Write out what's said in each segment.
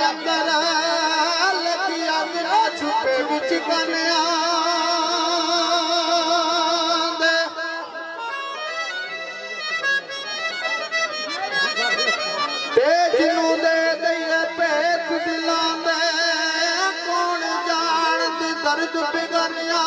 अंदर लगी अग ना छुपे विच कन्या ते जिन्नू दे दईए भेत दिलां दे कौन जान दी दर्द बेगानिया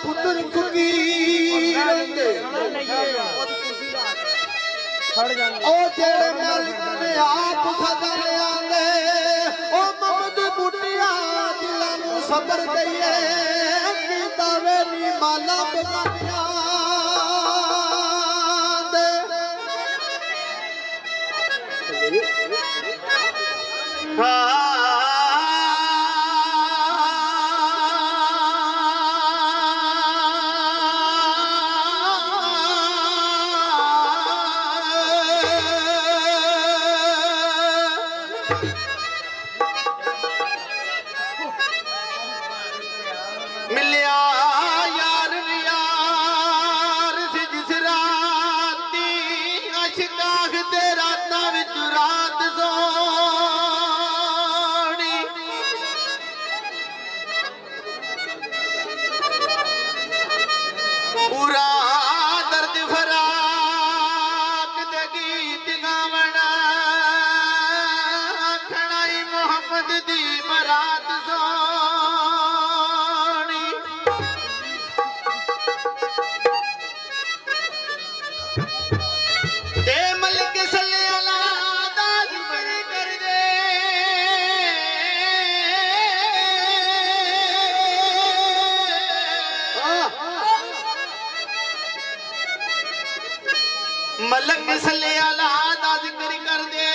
पुत्र फकीर ओ जेड़े मालिक ने आप खजा लिया ले ओ ममद बुटिया दिलां नू सबर दईए कीता वे नी माला बगानिया दे मलक सल्ले अला दा जिक्र कर दे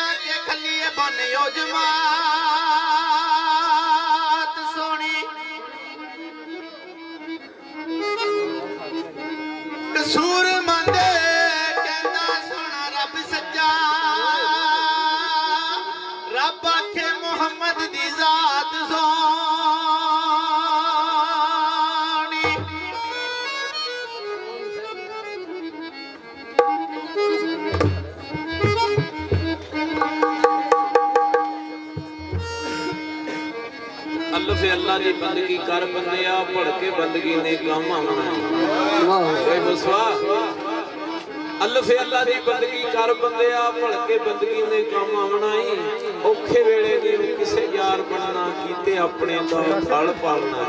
आके खलिए बन यो जमात सोनी कसूर मंदे कहना सोना रब सच्चा रब आखे मोहम्मद दी जात अल्लाह अल्लाह की बंदगी कर बंदिया भड़के बंदगी ने काम आना अल्लाह अल्लाह की बंदगी कर बंदिया भड़के बंदगी ने काम आना ही औखे वेले दी किसे यार बनना कीते अपने दा फल पालना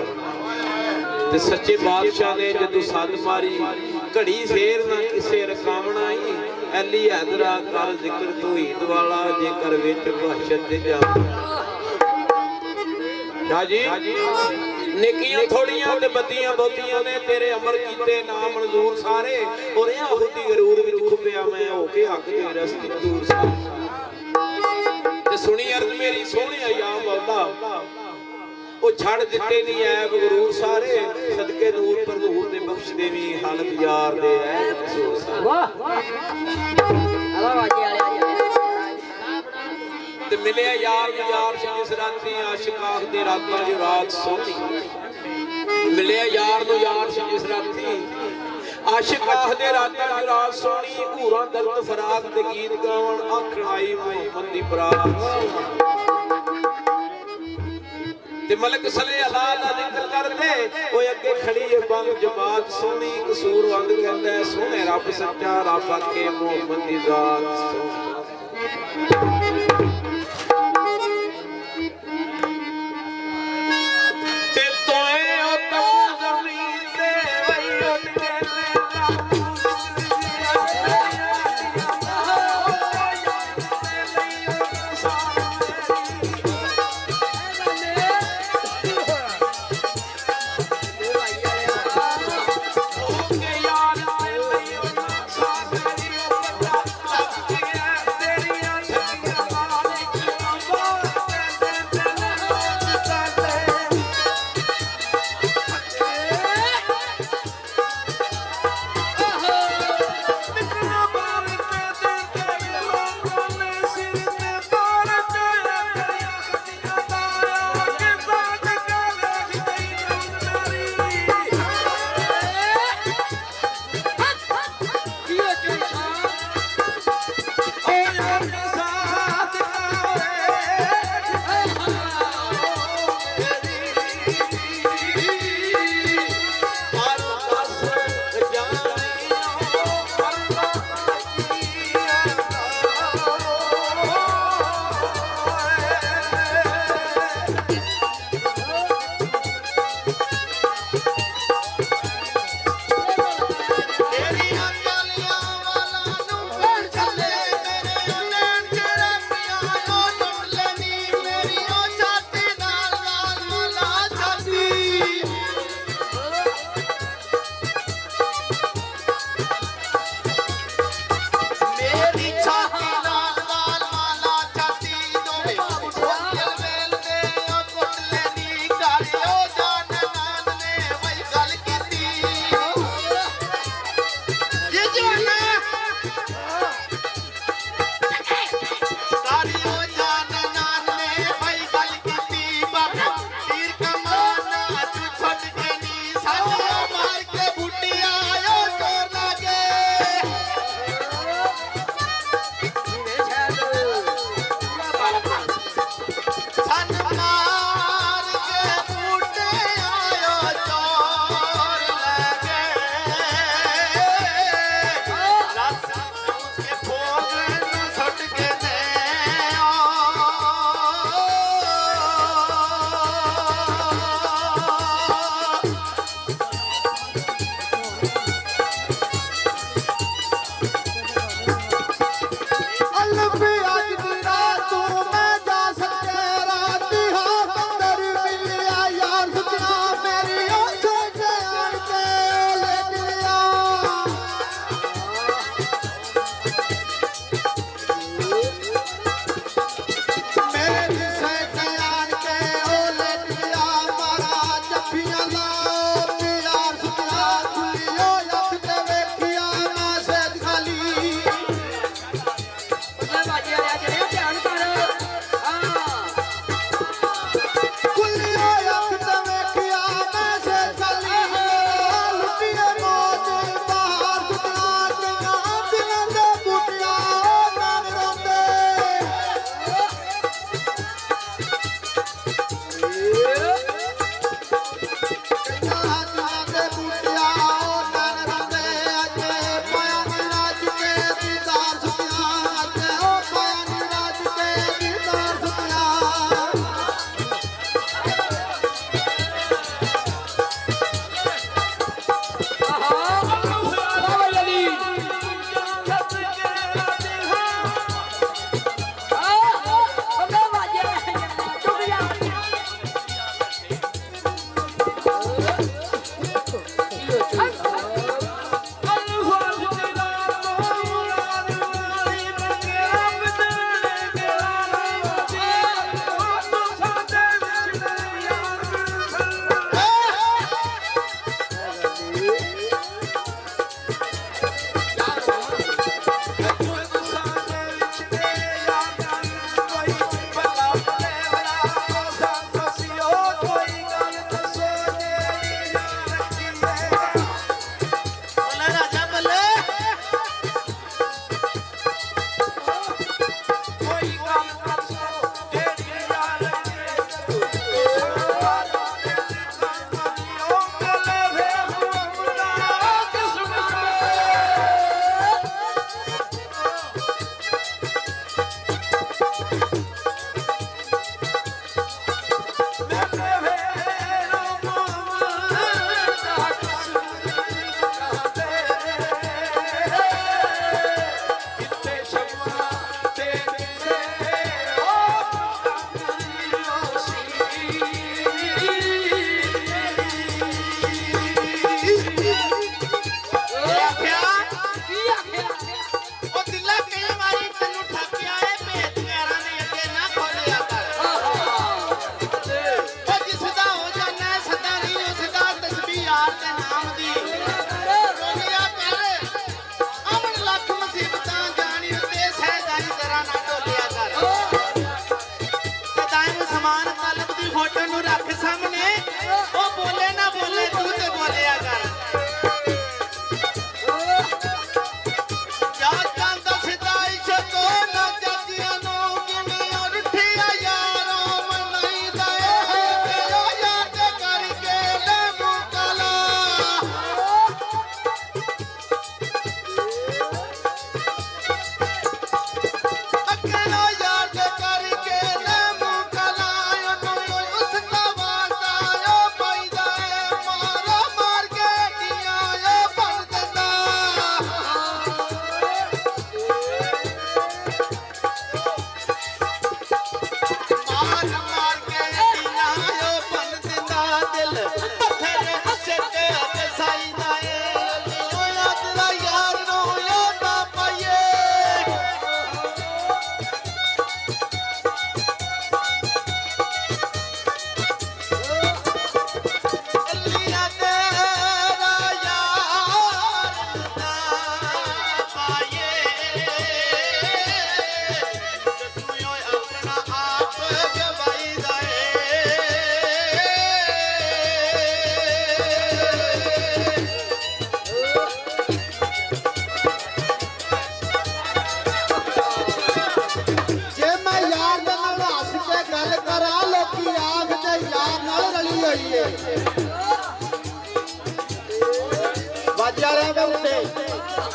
ते सच्चे बादशाह ने जदों सद मारी घड़ी फेर ना किसे रकावना ही अली हैदरा कर जिक्र तू ईद वाला जेकर विच बहशत दे जा जी नेकियां थोड़ियां ते बदियां बहुतियां ने तेरे अमर कीते ना मंजूर सारे और यहूदी गरूर विच खुबिया मैं होके हक दे रस्ते दूर सा ते सुनी अर्ज मेरी सोहणिया या मौला ओ छड़ दिते नी ऐब गरूर सारे सदके नूर पर नूर दे बख्श देवी हालत यार दे ऐ अफसोस वाह अल्लाह वाजी वाले मिले यार यार जिस राती आशिक आखदे रातां जो रात सोनी मिले यार नु यार जिस राती आशिक आखदे रातां जो रात सोनी हूरां दर्द फराक दे गीत गावन आखण आई मोहम्मद दी बरात ते मलक सले अला दा जिक्र करदे ओए अगे खड़ी है बंग जमात सोनी कसूरवंद कहंदा सोने रब सच्चा रब आके मोहम्मद दी जात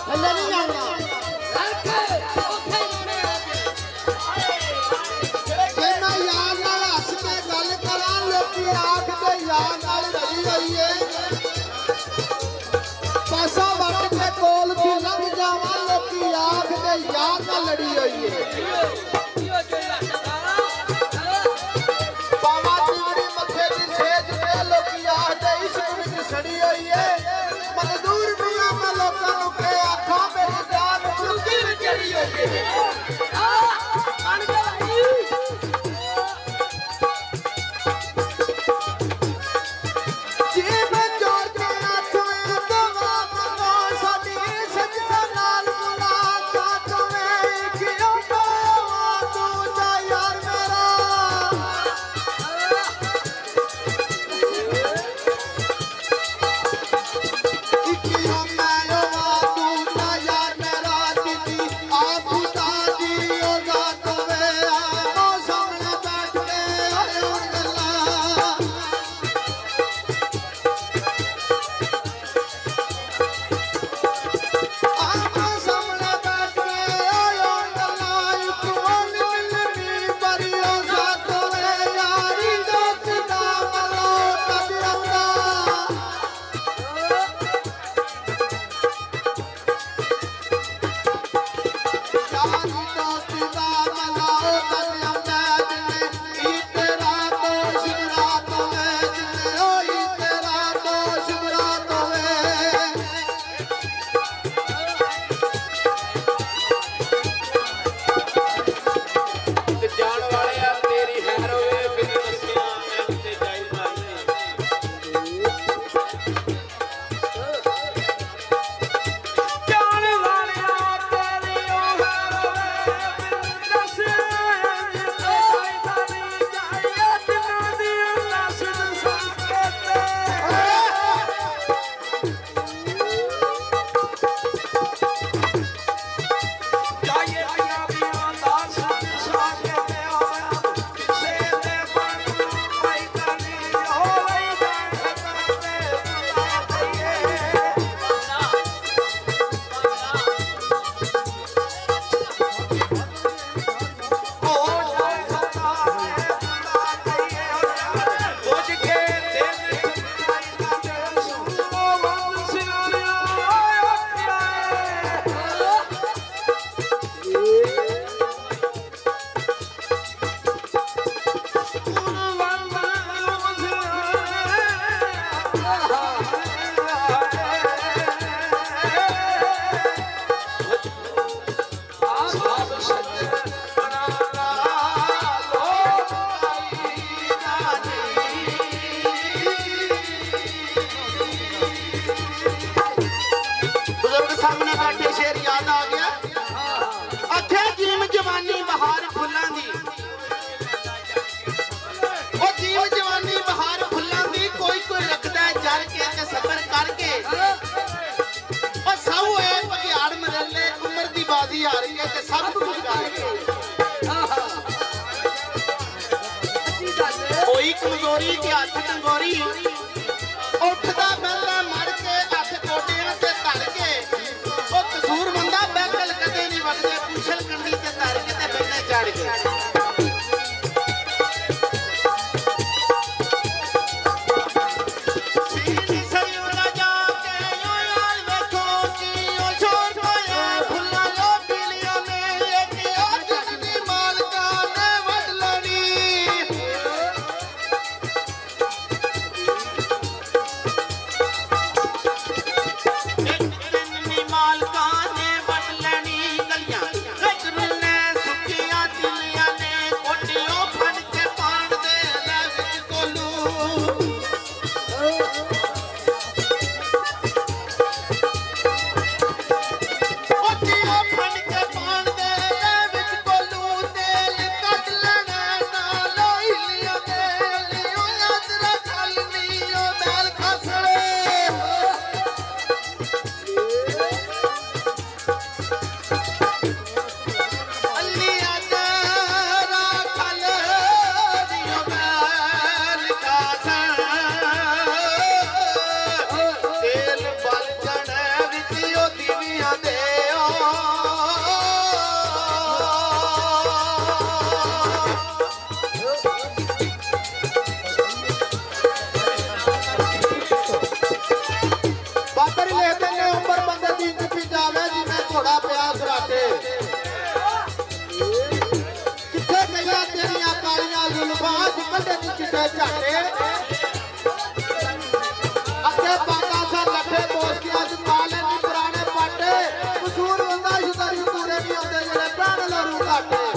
ਥੱਲੇ ਨਹੀਂ ਜਾਣਾ ਜੇ ਮੈਂ ਯਾਰ ਨਾਲ ਹੱਸ ਕੇ ਗੱਲ ਕਰਾਂ ਲੋਕੀ ਆਖਦੇ ਯਾਰ ਨਾਲ ਰਲੀ ਹੋਈ ਏ ਪਾਸਾ ਵੱਟ ਕੇ ਕੋਲ ਦੀ ਲੰਘ ਜਾਵਾਂ ਲੋਕੀ ਆਖਦੇ ਯਾਰ ਨਾਲ ਲੜੀ ਹੋਈ ਏ ਪਾਵਾ ਤੀਵੜੀ ਮੱਥੇ ਦੀ ਸੇਜ ਤੇ ਲੋਕੀ ਆਖਦੇ ਇਸ਼ਕ ਵਿੱਚ ਸੜੀ ਹੋਈ ਏ ਮਜ਼ਦੂਰ ਮੀਆਂ ਮੈਂ ਲੋਕਾਂ ਨੂੰ ਕਿ ਆਖਾਂ ਮੇਰੀ ਜਾਨ ਚੁੱਕੀ ਵਿੱਚ ਚੜੀ ਹੋਈ ਏ कोई कमजोरी के हाथ टंगोरी उठदा बंदा मर के हथ गोडियां ते धर के ओ कसूर बंदा बैगल कदे नहीं वगदे पूछल कंडी ते धर के ते बंदे चढ़ गए ਘੋੜਾ ਪਿਆ ਸਰਾਟੇ ਕਿੱਥੇ ਗਈਆਂ ਤੇਰੀਆਂ ਕਾਲੀਆਂ ਜ਼ੁਲਫਾਂ ਕੱਢੇ ਨੀ ਚਿੱਟੇ ਝਾਟੇ ਅੱਗੇ ਬਾਗਾ ਸਾ ਲੱਠੇ ਬੋਸਕੀਆਂ ਚ ਪਾ ਲੈਂਦੀ ਪੁਰਾਣੇ ਪਾਟੇ ਕਸੂਰ ਹੁੰਦਾ ਸ਼ੁਦਰੀ ਪੂਰੇ ਨਹੀਂ ਆਉਂਦੇ ਜਿਹੜੇ ਪੈਣ ਲਰੂ ਘਾਟੇ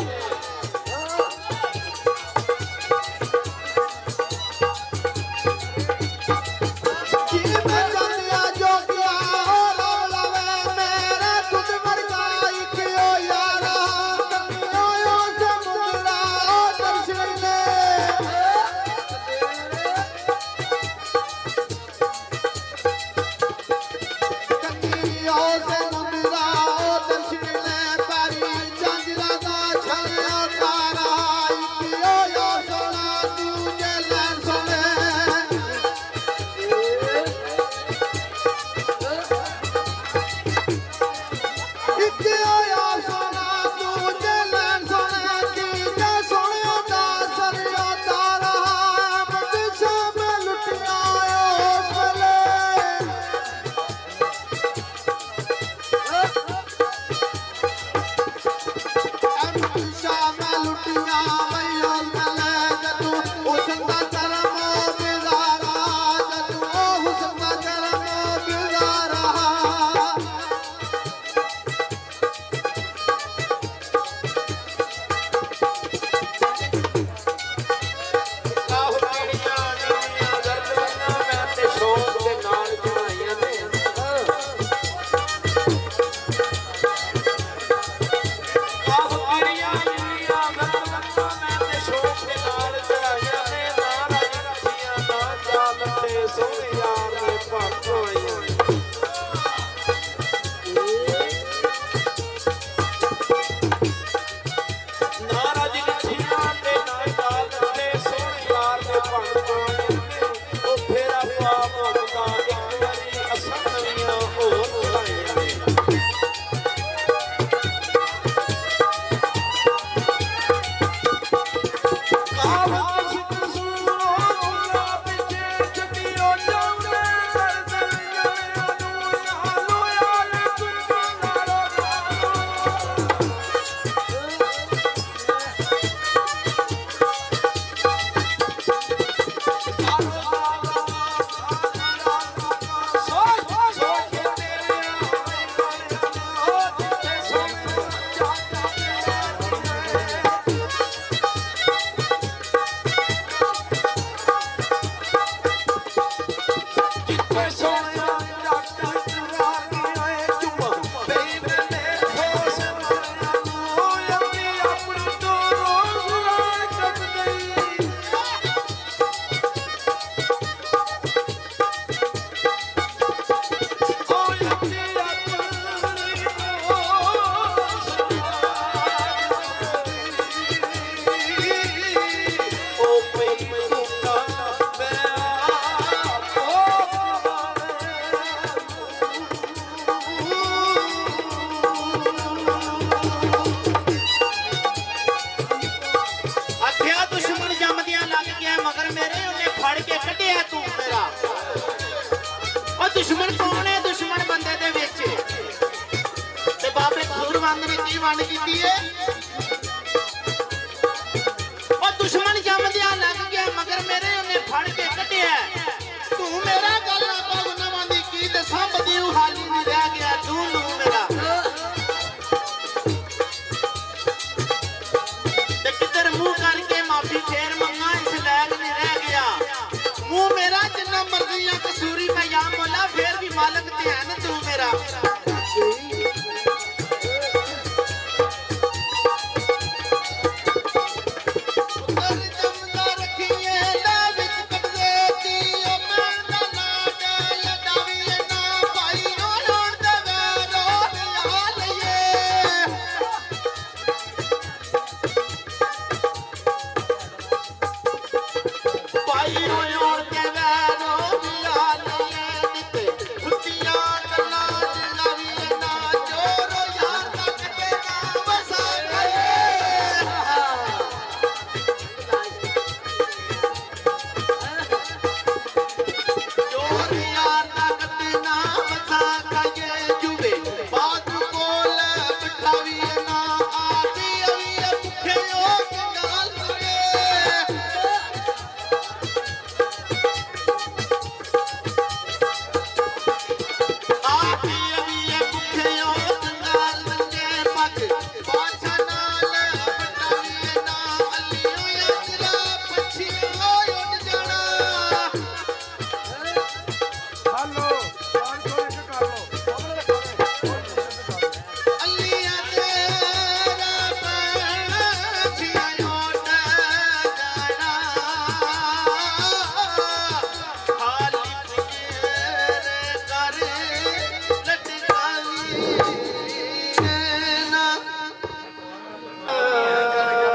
दुश्मन कौन है दुश्मन बंदे दे विच ते बाबे कसूरवंद ने की वंड कीती है